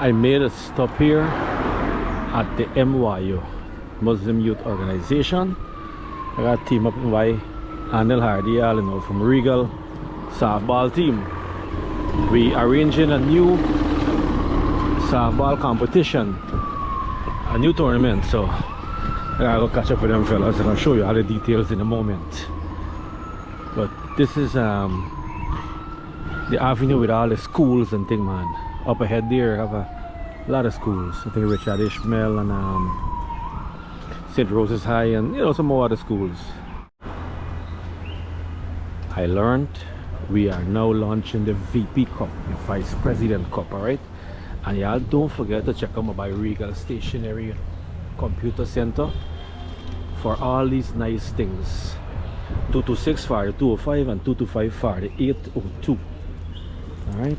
I made a stop here at the MYO, Muslim Youth Organization. I got a team up in Y, Anil Hardy, all you know, from Regal softball team. We arranging a new softball competition, a new tournament, so I'll catch up with them fellas and I'll show you all the details in a moment. But this is the avenue with all the schools and thing, man. Up ahead there have a lot of schools. I think Richard Ishmael and St. Rose's High, and you know, some more other schools. I learned we are now launching the VP Cup, the Vice President Cup, alright? And y'all don't forget to check out my Regal Stationery Computer Center for all these nice things. 226 for the 205 and 225 for the 802. Alright?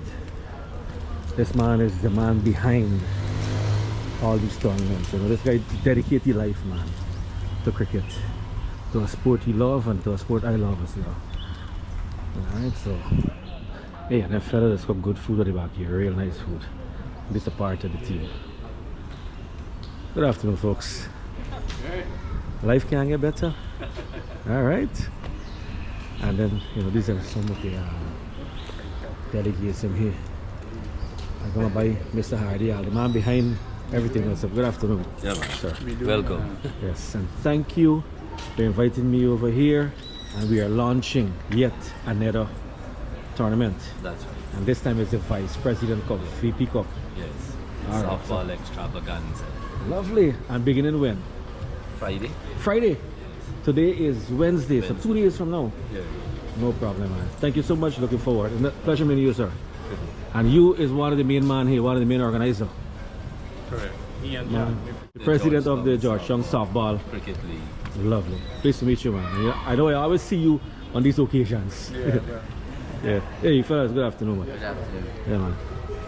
This man is the man behind all these tournaments. You know, this guy dedicated his life, man, to cricket, to a sport he loves and to a sport I love as well. Alright, so hey, and that fella that's got good food at the back here, real nice food. This is a part of the team. Good afternoon, folks. Life can't get better. Alright. And then, you know, these are some of the delegates in here. I'm gonna buy Mr. Hardy, the man behind everything else. Good afternoon. Yeah, man. Sir. Welcome. Yes, and thank you for inviting me over here. And we are launching yet another tournament. That's right. And this time it's the Vice President Cup, VP Cup. Yes. All right, Softball Extravaganza. Lovely. And beginning when? Friday. Friday. Today is Wednesday, so 2 days from now. Yeah. No problem, man. Thank you so much. Looking forward. And pleasure meeting you, sir. And you is one of the main man here, one of the main organizer. Correct. The president of the Georgetown Softball Cricket League. Lovely. Pleased to meet you, man. And I know I always see you on these occasions. Yeah. Yeah. Hey, fellas, good afternoon, man. Good afternoon. Yeah, man.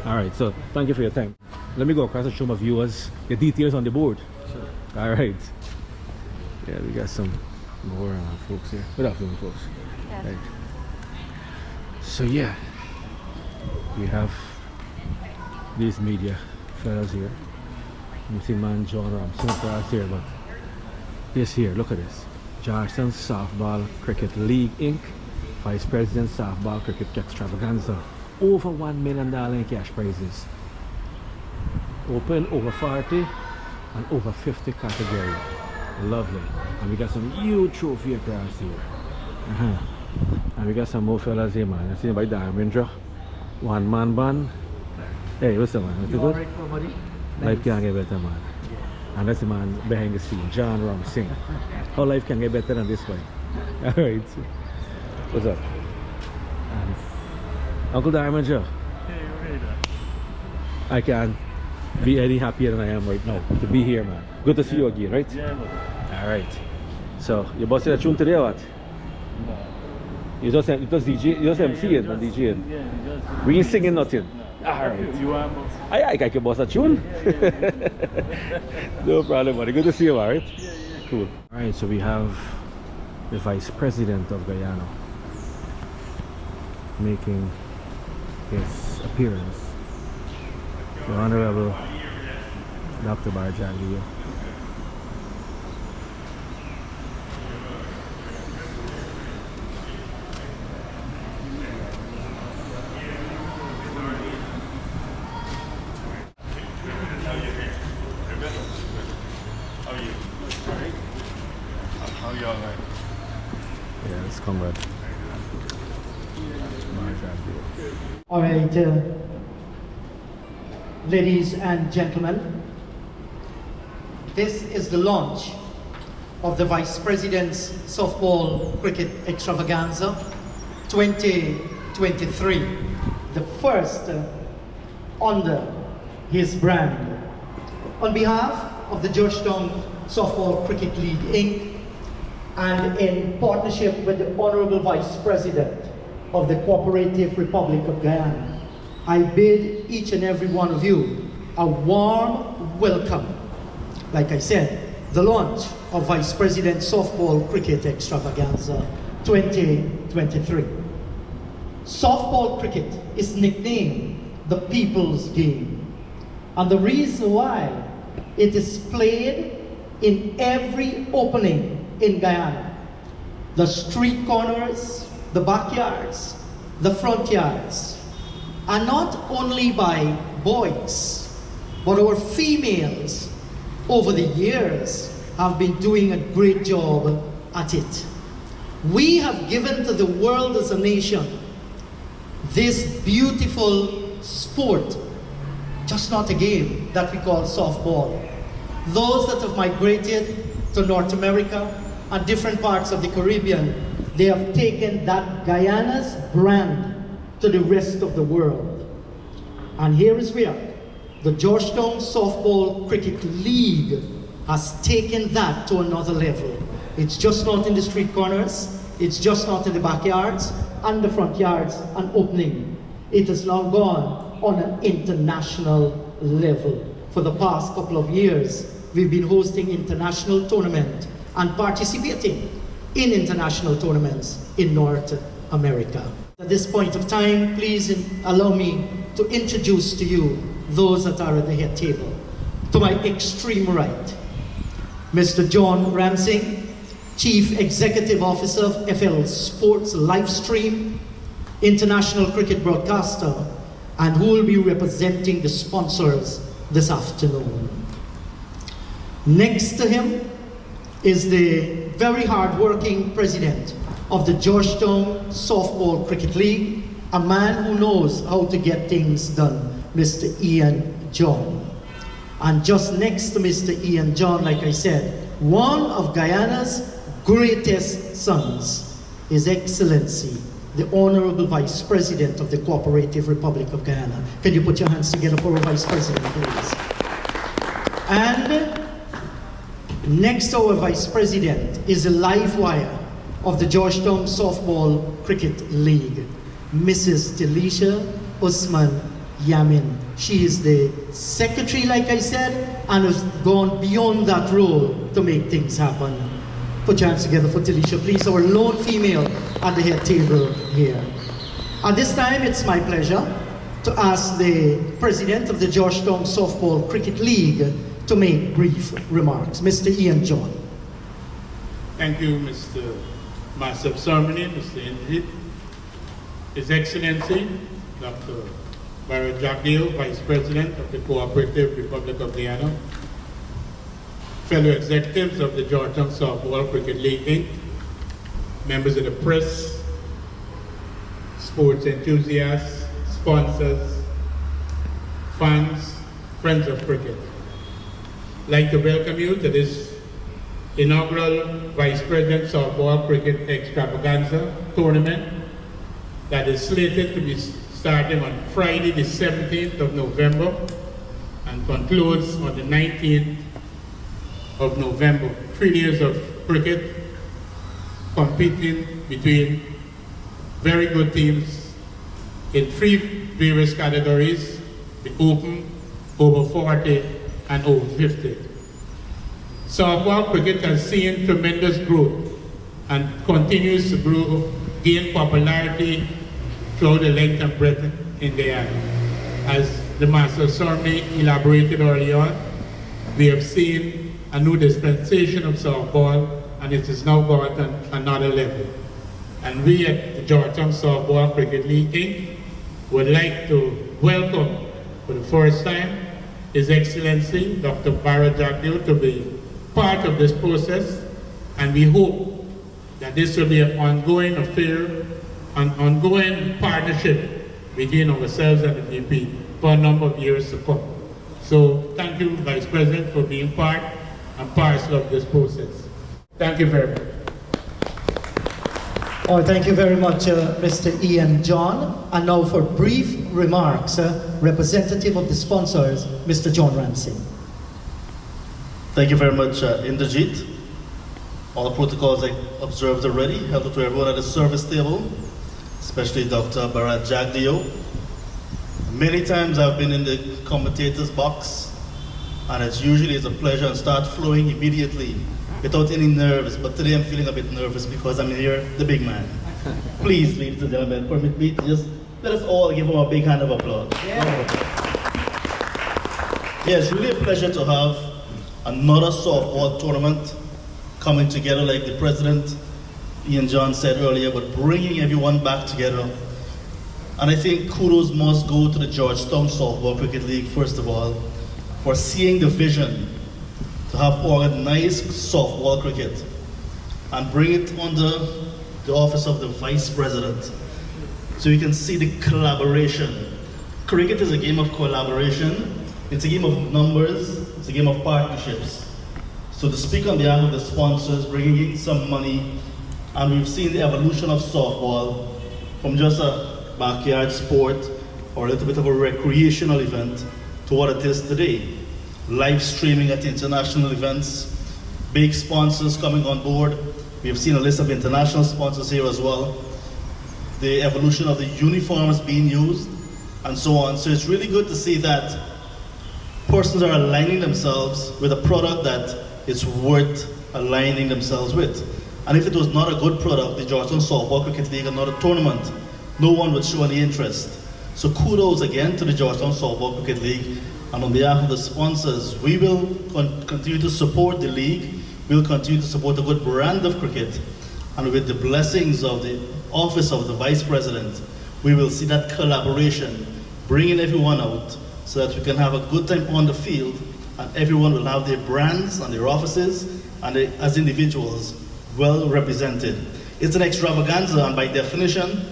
All right, so thank you for your time. Let me go across and show my viewers the details on the board. Sure. All right. Yeah, we got some more folks here. Good afternoon, folks. Yeah. Right. So yeah, we have these media fellas here. You see man John Ramson across here, but this here, look at this. Georgetown Softball Cricket League Inc. Vice President Softball Cricket Extravaganza. Over $1 million in cash prizes. Open over 40 and over 50 category. Lovely. And we got some huge trophy across here. And we got some more fellas here, man. I see by Dharmendra. One man band. Hey, what's up, man? What's good? Alright, buddy? Life can't get better, man. And that's the man behind the scene, John Ram Singh. How life can get better than this way? Alright. What's up? Uncle Dharmendra. Hey, right. I can't be any happier than I am right now to be here, man. Good to see you again, right? Yeah, buddy. Alright. So, you busted a tune today or what? No. You just DJ, you just MC it, man, DJ it. Yeah, just... We ain't singing nothing. No. Alright. You are... I can bust a tune. No problem, buddy. Good to see you, alright? Yeah. Cool. Alright, so we have the Vice President of Guyana making his appearance. The Honorable Dr. Barjaglia. Yeah, it's comrade. All right, ladies and gentlemen, this is the launch of the Vice President's Softball Cricket Extravaganza 2023, the first under his brand. On behalf of the Georgetown Softball Cricket League Inc., and in partnership with the Honorable Vice President of the Cooperative Republic of Guyana, I bid each and every one of you a warm welcome. Like I said, the launch of Vice President Softball Cricket Extravaganza 2023. Softball cricket is nicknamed the people's game. And the reason why, it is played in every opening in Guyana. The street corners, the backyards, the front yards. And not only by boys, but our females over the years have been doing a great job at it. We have given to the world as a nation this beautiful sport, just not a game, that we call softball. Those that have migrated to North America and different parts of the Caribbean, they have taken that Guyana's brand to the rest of the world. And here is where the Georgetown Softball Cricket League has taken that to another level. It's just not in the street corners, it's just not in the backyards and the front yards and opening. It has now gone on an international level. For the past couple of years, we've been hosting international tournaments and participating in international tournaments in North America. At this point of time, please allow me to introduce to you those that are at the head table. To my extreme right, Mr. John Ramsing, Chief Executive Officer of FL Sports Livestream, international cricket broadcaster, and who will be representing the sponsors this afternoon. Next to him is the very hard-working president of the Georgetown Softball Cricket League, a man who knows how to get things done, Mr. Ian John. And just next to Mr. Ian John, like I said, one of Guyana's greatest sons, His Excellency, the Honorable Vice President of the Cooperative Republic of Guyana. Can you put your hands together for our Vice President, please? And next to our Vice President is the live wire of the Georgetown Softball Cricket League, Mrs. Delisha Usman Yamin. She is the secretary, like I said, and has gone beyond that role to make things happen. Put your hands together for Delisha, please, our lone female at the head table here. At this time, it's my pleasure to ask the president of the Georgetown Softball Cricket League to make brief remarks. Mr. Ian John. Thank you, Mr. Master of Ceremony, Mr. Injit. His Excellency, Dr. Barra Jagdeo, Vice President of the Cooperative Republic of Guyana, fellow executives of the Georgetown Softball Cricket League, Inc., members of the press, sports enthusiasts, sponsors, fans, friends of cricket. I'd like to welcome you to this inaugural Vice President Softball Cricket Extravaganza tournament that is slated to be starting on Friday the 17th of November and concludes on the 19th of November. 3 days of cricket competing between very good teams in 3 various categories: the open, over 40, and over 50. Softball cricket has seen tremendous growth and continues to grow, gain popularity throughout the length and breadth in Guyana. As the Master of Ceremony elaborated early on, we have seen a new dispensation of softball, and it is now gone to another level. And we at the Georgetown Softball Cricket League, Inc. would like to welcome for the first time His Excellency Dr. Barra Jagdeo to be part of this process, and we hope that this will be an ongoing affair, an ongoing partnership between ourselves and the VP for a number of years to come. So thank you, Vice President, for being part and parcel of this process. Thank you very much. Oh, thank you very much, Mr. Ian John. And now for brief remarks, representative of the sponsors, Mr. John Ramsey. Thank you very much, Indrajit. All the protocols I observed already. Hello to everyone at the service table, especially Dr. Bharat Jagdeo. Many times I've been in the commentator's box, and it's usually a pleasure and start flowing immediately without any nerves. But today I'm feeling a bit nervous because I'm here, the big man. Please, ladies and gentlemen, permit me to just let us all give him a big hand of applause. Yeah. Yeah, it's really a pleasure to have another softball tournament coming together, like the President Ian John said earlier, but bringing everyone back together. And I think kudos must go to the Georgetown Softball Cricket League, first of all, for seeing the vision to have organized softball cricket and bring it under the office of the Vice President. So you can see the collaboration. Cricket is a game of collaboration. It's a game of numbers. It's a game of partnerships. So to speak on behalf of the sponsors, bringing in some money, and we've seen the evolution of softball from just a backyard sport or a little bit of a recreational event to what it is today. Live streaming at international events, big sponsors coming on board. We've seen a list of international sponsors here as well. The evolution of the uniforms being used and so on. So it's really good to see that persons are aligning themselves with a product that is worth aligning themselves with. And if it was not a good product, the Georgetown Softball Cricket League and not a tournament, no one would show any interest. So kudos again to the Georgetown Softball Cricket League. And on behalf of the sponsors, we will continue to support the league. We'll continue to support a good brand of cricket. And with the blessings of the office of the Vice President, we will see that collaboration, bringing everyone out so that we can have a good time on the field and everyone will have their brands and their offices and they, as individuals, well represented. It's an extravaganza, and by definition,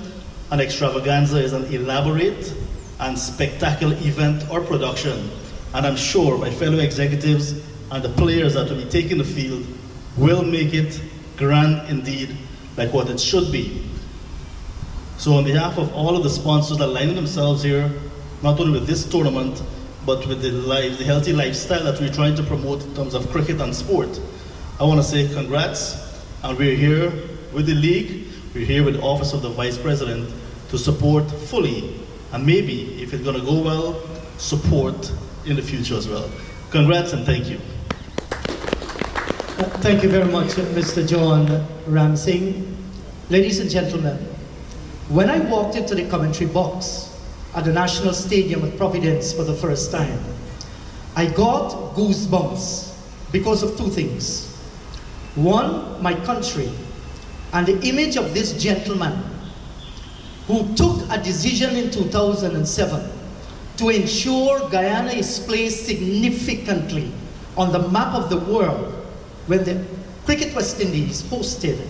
an extravaganza is an elaborate and spectacular event or production. And I'm sure my fellow executives and the players that will be taking the field will make it grand indeed, like what it should be. So on behalf of all of the sponsors that are lining themselves here, not only with this tournament, but with the healthy lifestyle that we're trying to promote in terms of cricket and sport, I want to say congrats. And we're here with the league, we're here with the Office of the Vice President to support fully, and maybe, if it's going to go well, support in the future as well. Congrats and thank you. Thank you very much, Mr. John Ramsing. Ladies and gentlemen, when I walked into the commentary box at the National Stadium at Providence for the first time, I got goosebumps because of two things. One, my country, and the image of this gentleman who took a decision in 2007 to ensure Guyana is placed significantly on the map of the world when the Cricket West Indies hosted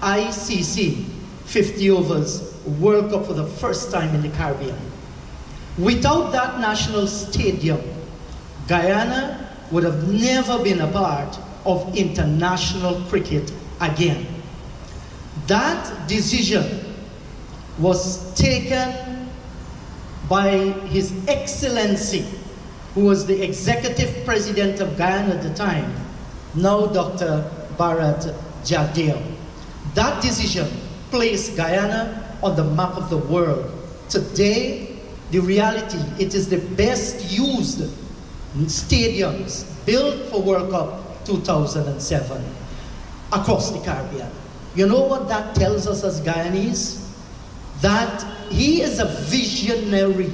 ICC 50 overs World Cup for the first time in the Caribbean. Without that national stadium, Guyana would have never been a part of international cricket again. That decision was taken by His Excellency, who was the Executive President of Guyana at the time, now Dr. Bharat Jagdeo. That decision placed Guyana on the map of the world. Today, the reality, it is the best used stadiums built for World Cup 2007 across the Caribbean. You know what that tells us as Guyanese? That he is a visionary.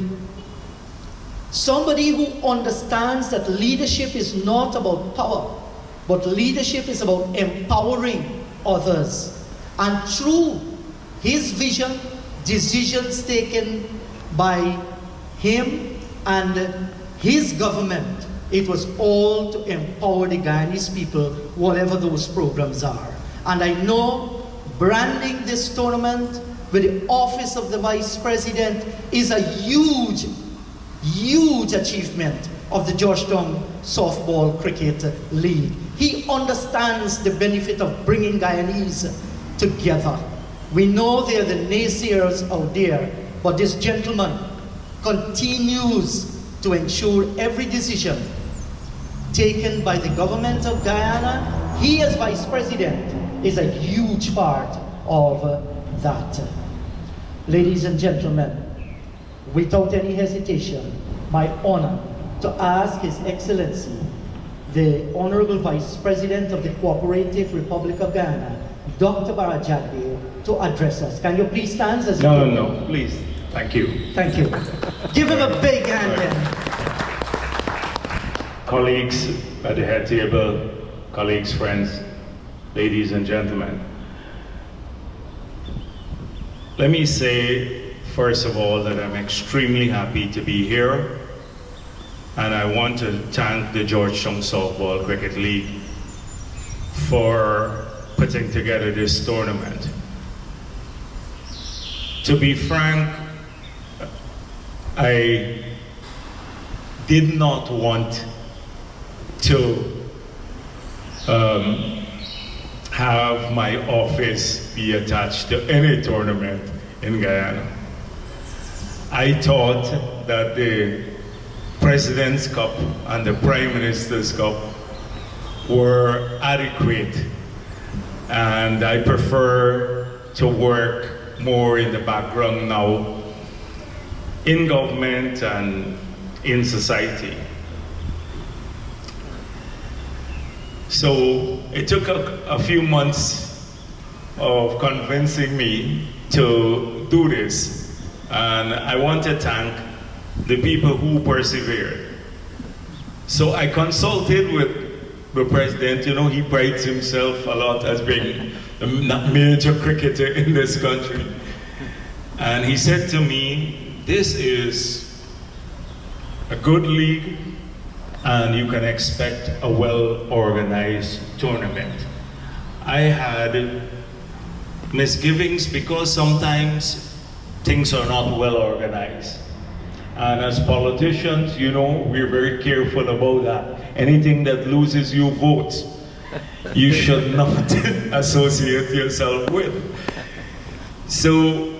Somebody who understands that leadership is not about power, but leadership is about empowering others. And through his vision, decisions taken by him and his government, it was all to empower the Guyanese people, whatever those programs are. And I know branding this tournament with the Office of the Vice President is a huge, huge achievement of the Georgetown Softball Cricket League. He understands the benefit of bringing Guyanese together. We know there are the naysayers out there, but this gentleman continues to ensure every decision taken by the government of Guyana, he as Vice President is a huge part of that. Ladies and gentlemen, without any hesitation, my honor to ask His Excellency, the Honorable Vice President of the Cooperative Republic of Guyana, Dr. Bharat Jagdeo, to address us. Can you please stand as No, please. Thank you. Thank you. Give him a big hand then. colleagues at the head table, colleagues, friends, ladies and gentlemen. Let me say, first of all, that I'm extremely happy to be here, and I want to thank the Georgetown Softball Cricket League for putting together this tournament. To be frank, I did not want to have my office be attached to any tournament in Guyana. I thought that the President's Cup and the Prime Minister's Cup were adequate, and I prefer to work more in the background now in government and in society. So it took a few months of convincing me to do this, and I want to thank the people who persevered. So I consulted with the president. You know, he prides himself a lot as being a major cricketer in this country. And he said to me, this is a good league, and you can expect a well-organized tournament. I had misgivings because sometimes things are not well organized. And as politicians, you know, we're very careful about that. Anything that loses you votes, you should not associate yourself with. So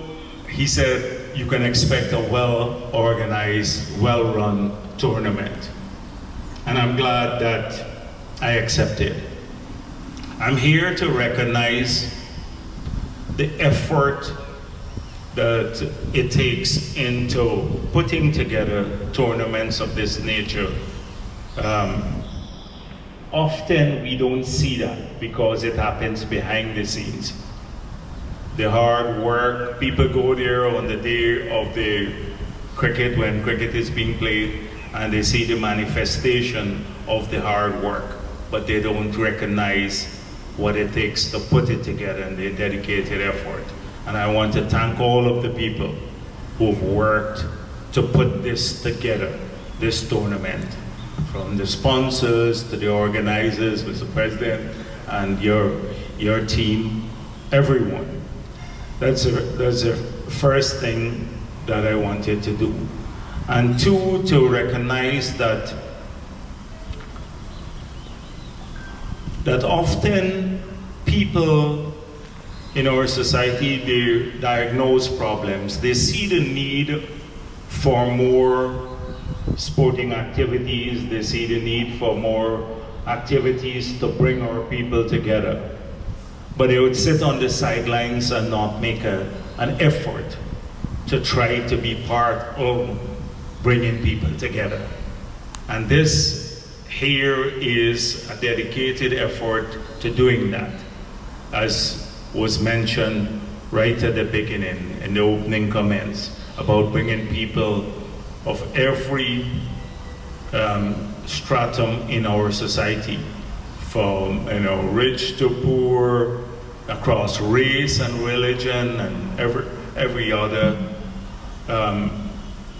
he said, you can expect a well-organized, well-run tournament. And I'm glad that I accepted. I'm here to recognize the effort that it takes into putting together tournaments of this nature. Often we don't see that because it happens behind the scenes. The hard work, people go there on the day of the cricket, when cricket is being played, and they see the manifestation of the hard work, but they don't recognize what it takes to put it together and the dedicated effort. And I want to thank all of the people who've worked to put this together, this tournament, from the sponsors to the organizers, Mr. President, and your team, everyone. That's the first thing that I wanted to do. And two, to recognize that often people in our society, they diagnose problems. They see the need for more sporting activities. They see the need for more activities to bring our people together. But they would sit on the sidelines and not make an effort to try to be part of bringing people together. And this here is a dedicated effort to doing that, as was mentioned right at the beginning in the opening comments about bringing people of every stratum in our society, from rich to poor, across race and religion and every other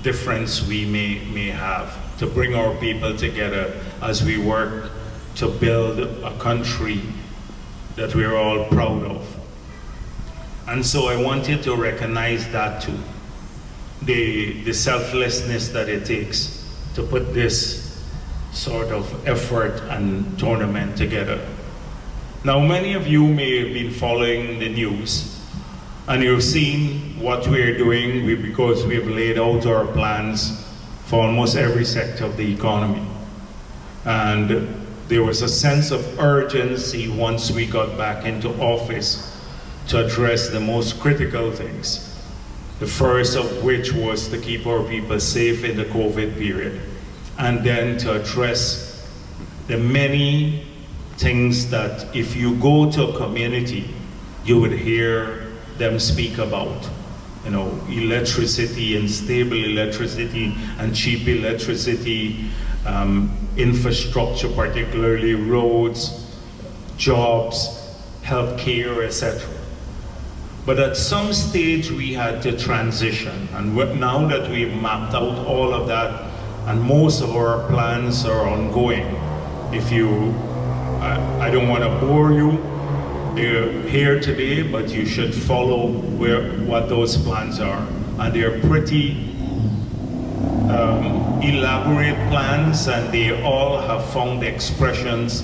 difference we may have, to bring our people together as we work to build a country that we're all proud of. And so I wanted to recognize that too, the selflessness that it takes to put this sort of effort and tournament together. Now, many of you may have been following the news, and you've seen what we're doing because we've laid out our plans for almost every sector of the economy. And there was a sense of urgency once we got back into office to address the most critical things. The first of which was to keep our people safe in the COVID period, and then to address the many things that if you go to a community, you would hear them speak about. Electricity and stable electricity and cheap electricity, infrastructure, particularly roads, jobs, healthcare, etc. But at some stage we had to transition, and now that we've mapped out all of that, and most of our plans are ongoing. If you, I don't want to bore you, they're here today, but you should follow what those plans are. And they're pretty elaborate plans, and they all have found expressions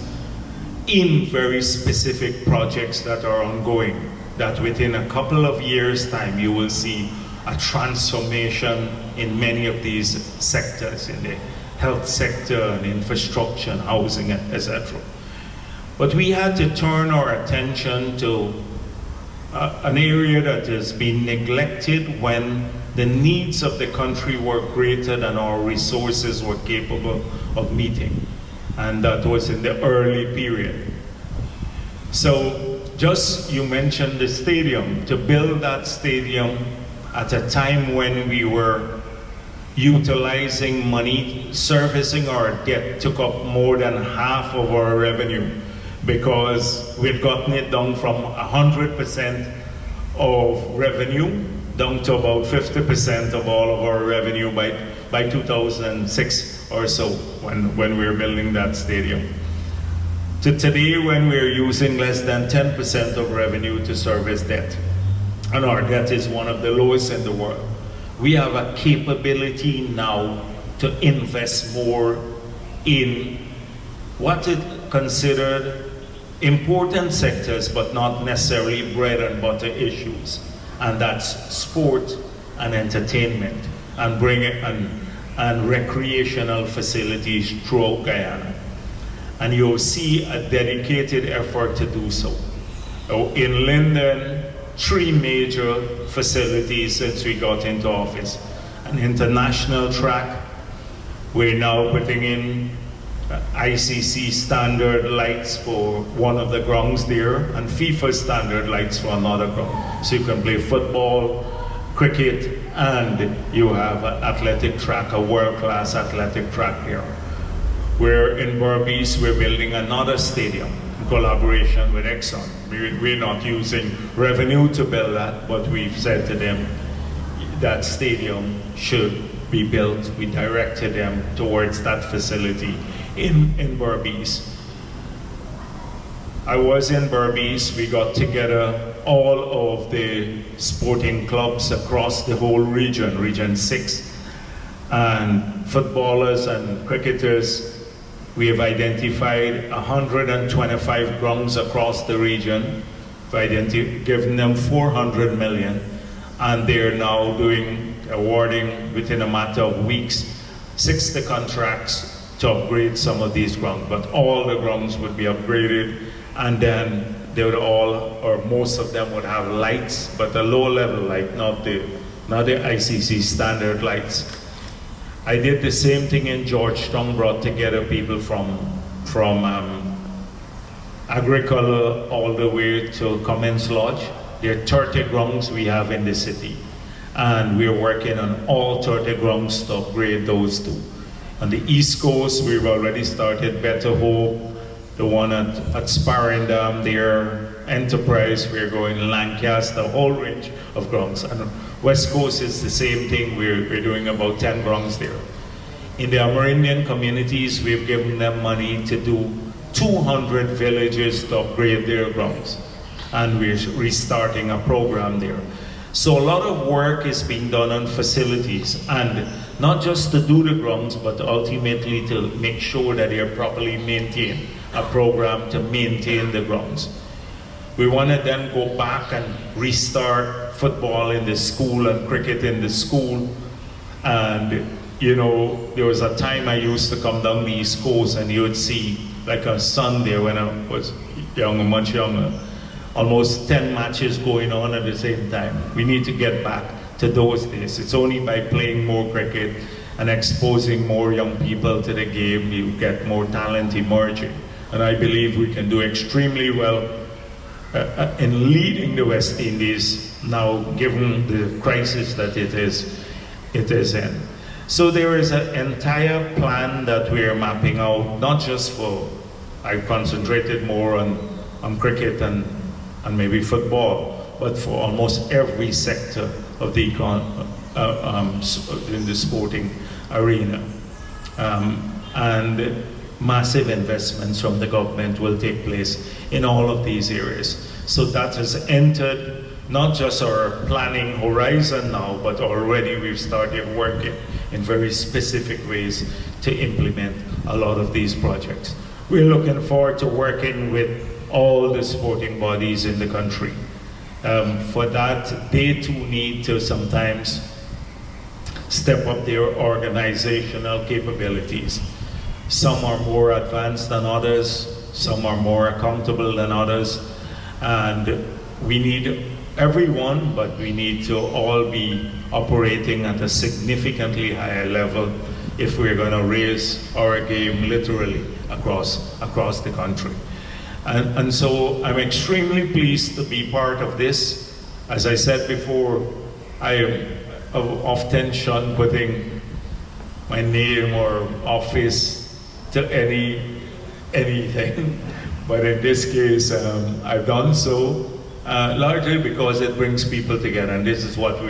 in very specific projects that are ongoing, that within a couple of years' time you will see a transformation in many of these sectors, in the health sector and infrastructure and housing, etc. But we had to turn our attention to an area that has been neglected when the needs of the country were greater than our resources were capable of meeting. And that was in the early period. So just, you mentioned the stadium. To build that stadium at a time when we were utilizing money, servicing our debt took up more than half of our revenue, because we'd gotten it down from 100% of revenue down to about 50% of all of our revenue by 2006 or so, when we were building that stadium. To today, when we're using less than 10% of revenue to service debt, and our debt is one of the lowest in the world. We have a capability now to invest more in what is considered important sectors, but not necessarily bread and butter issues, and that's sport and entertainment, and and recreational facilities throughout Guyana. And you'll see a dedicated effort to do so. In Linden, 3 major facilities since we got into office. An international track, we're now putting in ICC standard lights for one of the grounds there, and FIFA standard lights for another ground. So you can play football, cricket, and you have an athletic track, a world-class athletic track there. We're in Berbice, we're building another stadium in collaboration with Exxon. We're not using revenue to build that, but we've said to them that stadium should be built. We directed them towards that facility in Berbice. I was in Berbice. We got together all of the sporting clubs across the whole region, Region 6, and footballers and cricketers. We have identified 125 grounds across the region. We've given them 400 million, and they're now awarding within a matter of weeks 60 contracts to upgrade some of these grounds. But all the grounds would be upgraded, and then they would all, or most of them, would have lights, but a low level light, not the ICC standard lights. I did the same thing in Georgetown, brought together people from agriculture all the way to Cummins Lodge. There are 30 grounds we have in the city, and we're working on all 30 grounds to upgrade those two. On the East Coast, we've already started Better Hope, the one at Sparring Dam there, Enterprise, we're going Lancaster, a whole range of grounds. And West Coast is the same thing, we're doing about 10 grounds there. In the Amerindian communities, we've given them money to do 200 villages to upgrade their grounds. And we're restarting a program there. So a lot of work is being done on facilities, and not just to do the grounds, but ultimately to make sure that they're properly maintained, a program to maintain the grounds. We want to then go back and restart football in the school and cricket in the school. And, you know, there was a time I used to come down the East Coast, and you would see, like on Sunday when I was younger, much younger, almost 10 matches going on at the same time. We need to get back to those days. It's only by playing more cricket and exposing more young people to the game you get more talent emerging. And I believe we can do extremely well in leading the West Indies now, given the crisis that it is in. So there is an entire plan that we are mapping out, not just for, I concentrated more on cricket and maybe football, but for almost every sector of the in the sporting arena. And massive investments from the government will take place in all of these areas. So that has entered not just our planning horizon now, but already we've started working in very specific ways to implement a lot of these projects. We're looking forward to working with all the sporting bodies in the country. For that, they too need to sometimes step up their organizational capabilities. Some are more advanced than others, some are more accountable than others, and we need everyone, but we need to all be operating at a significantly higher level if we're going to raise our game literally across the country. And so I'm extremely pleased to be part of this. As I said before, I am often shunned putting my name or office to anything, but in this case I've done so largely because it brings people together, and this is what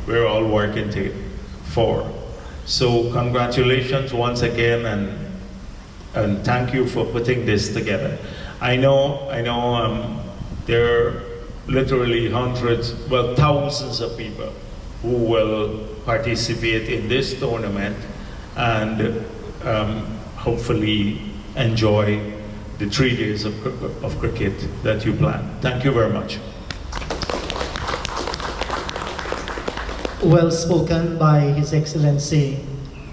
we're all working for. So congratulations once again, and thank you for putting this together. I know there are literally hundreds, well, thousands of people who will participate in this tournament and hopefully enjoy the 3 days of cricket that you plan. Thank you very much. Well spoken by His Excellency,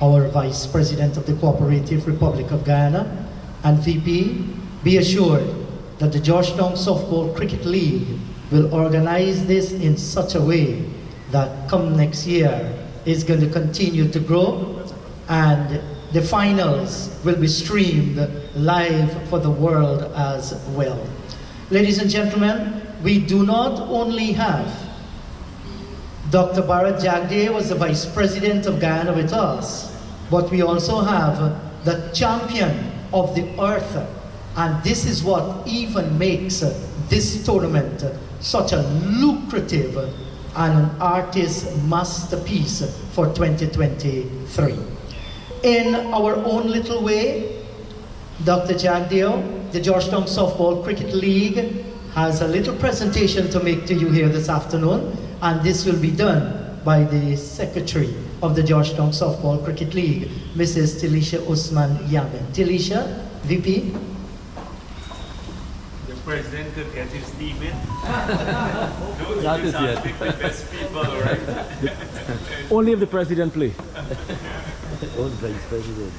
our Vice President of the Cooperative Republic of Guyana. And VP, be assured that the Georgetown Softball Cricket League will organize this in such a way that come next year is going to continue to grow, and the finals will be streamed live for the world as well. Ladies and gentlemen, we do not only have Dr. Bharat Jagde was the Vice President of Guyana with us, but we also have the champion of the earth, and this is what even makes this tournament such a lucrative and an artist's masterpiece for 2023. In our own little way, Dr. Jagdeo, the Georgetown Softball Cricket League, has a little presentation to make to you here this afternoon, and this will be done by the Secretary of the Georgetown Softball Cricket League, Mrs. Tilisha Usman Yamin. Tilisha, VP. The president could get his team in. That is it. Pick the best people, right? Only if the president play. Own vice president.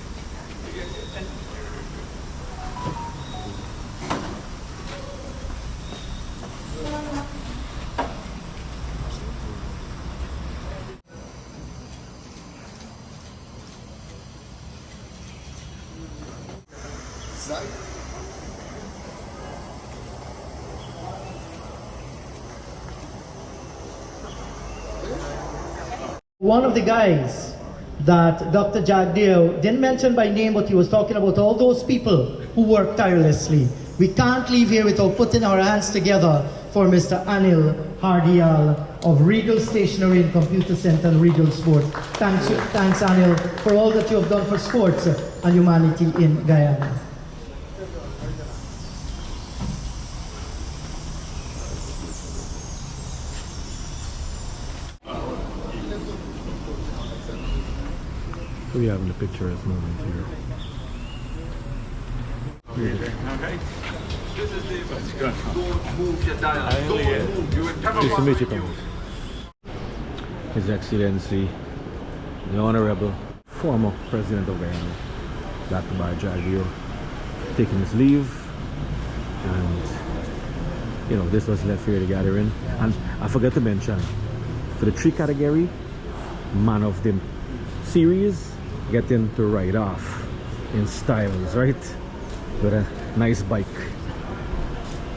One of the guys that Dr. Jagdeo didn't mention by name, but he was talking about all those people who work tirelessly. We can't leave here without putting our hands together for Mr. Anil Hardial of Regal Stationery and Computer Center and Regal Sport. Thanks Anil, for all that you have done for sports and humanity in Guyana. So we have the picturesque moment here. Okay. This is the don't move your dial. Don't move. You will never Nice to want meet you, to Thomas. His Excellency, the Honorable former President of Guyana, Dr. Bharat Jagde, taking his leave, and you know, this was left here the gathering. And I forgot to mention, for the 3 category, man of the series, getting to ride off in styles, right? With a nice bike.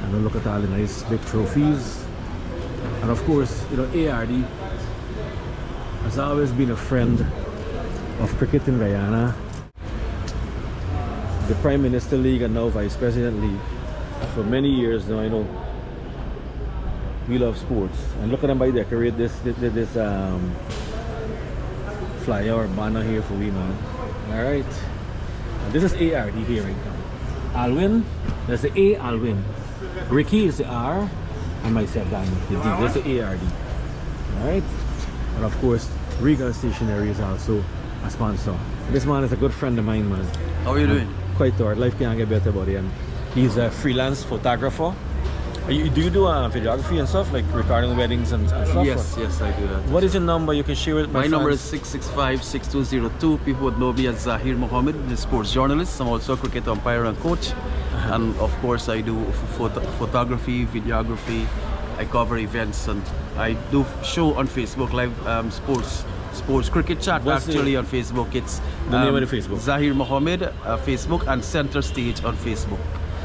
And then look at all the nice big trophies. And of course, you know, ARD has always been a friend of cricket in Guyana. The Prime Minister League and now Vice President League. For many years now, I know we love sports. And look at them by decorate this flyer or banner here for we, man. Alright. And this is ARD hearing. Alwyn, there's the A, Alwyn. Ricky is the R, and myself, Danny, the D. That's the ARD. Alright. And of course, Regal Stationery is also a sponsor. This man is a good friend of mine, man. How are you doing? Quite alright. Life can't get better, buddy. And he's a freelance photographer. Do you do videography and stuff, like recording weddings and stuff? Yes, yes, I do that. What is your number? You can share with my number is fans. 665-6202. People would know me as Zahir Mohammed, the sports journalist. I'm also a cricket umpire and coach. And of course, I do photography, videography. I cover events, and I do show on Facebook live sports cricket chat. What's actually on Facebook. It's the name of the Facebook? Zahir Mohammed Facebook, and Center Stage on Facebook.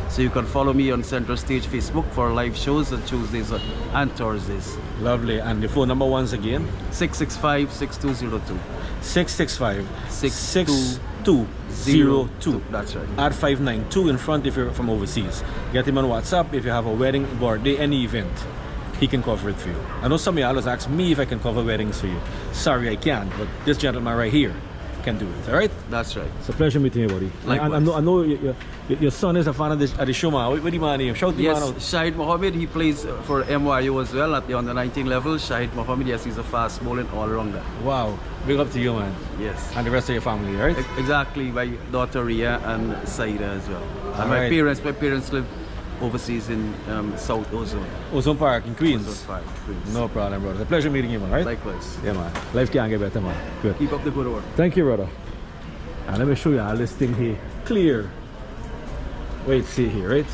So you can follow me on Center Stage Facebook for live shows on Tuesdays and Thursdays. Lovely. And the phone number once again? 665-6202. 665-6202. That's right. Add 592 in front if you're from overseas. Get him on WhatsApp if you have a wedding, birthday, any event. He can cover it for you. I know some of you always ask me if I can cover weddings for you. Sorry, I can't, but this gentleman right here can do it. All right? That's right. It's a pleasure meeting you, buddy. Likewise. I know your son is a fan of the show, man. What do you name? Shout the man out. Yes, Shahid Mohammed, he plays for MYU as well at the under-19 level. Shahid Mohammed, yes, he's a fast bowling all-rounder. Wow. Big up to you, man. Yes. And the rest of your family, right? Exactly. My daughter Ria and Saida as well. And All my right. parents live overseas in South Ozone. Ozone Park in Queens. Ozone Park, Queens. No problem, brother. It's a pleasure meeting you, man, right? Likewise. Yeah, man. Life can't get better, man. Good. Keep up the good work. Thank you, brother. And let me show you all this thing here. Clear. Wait, see here, right?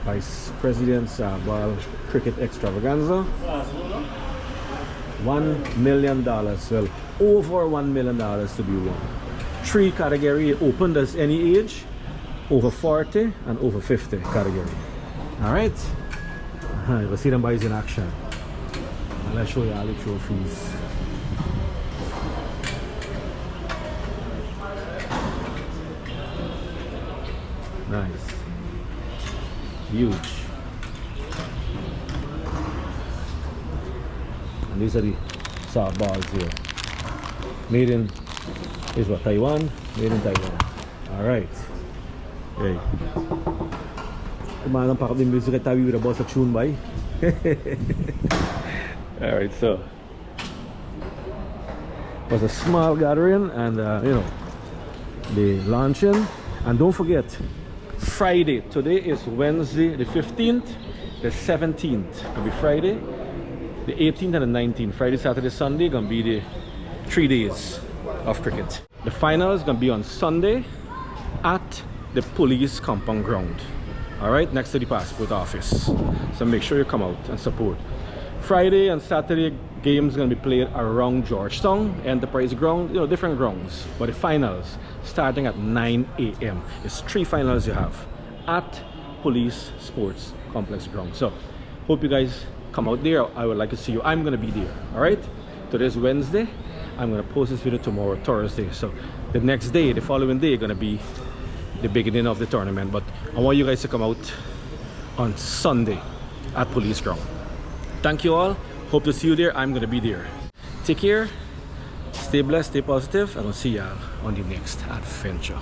Vice President Ball Cricket Extravaganza. $1 million. Well, over $1 million to be won. 3 category opened as any age, over 40 and over 50 category. All right. You'll see them boys in action. And let's show you all the trophies. Nice. Huge. And these are the soft balls here. Made in is what, Taiwan? Made in Taiwan. Alright. Hey. Kumain ang pakap din music at tabi with a boss of tune by. Alright, so it was a small gathering, and you know, the launching. And don't forget, Friday, today is Wednesday the 15th, the 17th will be Friday, the 18th and the 19th. Friday, Saturday, Sunday gonna be the 3 days of cricket. The final is gonna be on Sunday at the police compound ground. Alright, next to the passport office. So make sure you come out and support. Friday and Saturday games gonna be played around Georgetown, Enterprise Ground, you know, different grounds. But the finals starting at 9 a.m. It's 3 finals you have at Police Sports Complex ground. So hope you guys come out there. I would like to see you. I'm gonna be there. Alright, today's Wednesday. I'm gonna post this video tomorrow, Thursday. So the next day, the following day, gonna be the beginning of the tournament. But I want you guys to come out on Sunday at Police Ground. Thank you all. Hope to see you there. I'm gonna be there. Take care. Stay blessed, stay positive, and I'll see y'all on the next adventure.